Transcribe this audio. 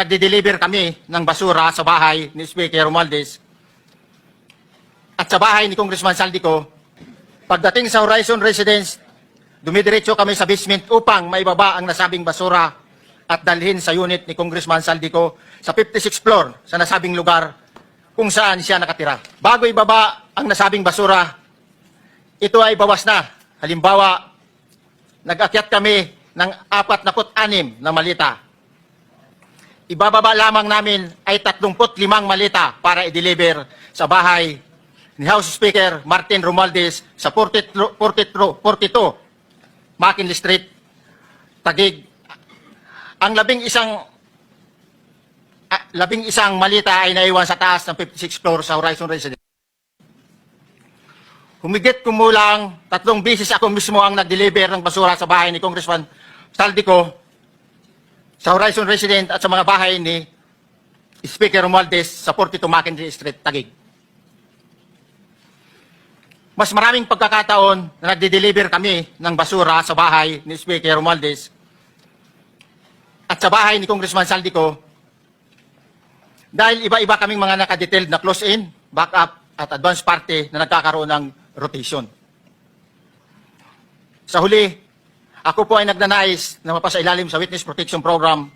Nagde-deliver kami ng basura sa bahay ni Speaker Romualdez at sa bahay ni Congressman Saldico. Pagdating sa Horizon Residence, dumidiretso kami sa basement upang maibaba ang nasabing basura at dalhin sa unit ni Congressman Saldico sa 56th floor sa nasabing lugar kung saan siya nakatira. Bago ibaba ang nasabing basura, ito ay bawas na. Halimbawa, nag-akyat kami ng 46 na malita. Ibababa lamang namin ay 35 malita para i-deliver sa bahay ni House Speaker Martin Romualdez sa 42 McKinley Street, Taguig. Ang labing isang malita ay naiwan sa taas ng 56th floor sa Horizon Residence. Humigit kumulang 3 beses ako mismo ang nag-deliver ng basura sa bahay ni Congressman Saldico, sa Horizon Residence at sa mga bahay ni Speaker Romualdez sa 42 McKinley Street, Taguig. Mas maraming pagkakataon na nagde-deliver kami ng basura sa bahay ni Speaker Romualdez at sa bahay ni Congressman Saldico dahil iba-iba kaming mga nakadetailed na close-in, back-up at advance party na nagkakaroon ng rotation. Sa huli, ako po ay nagnanais na mapasailalim sa Witness Protection Program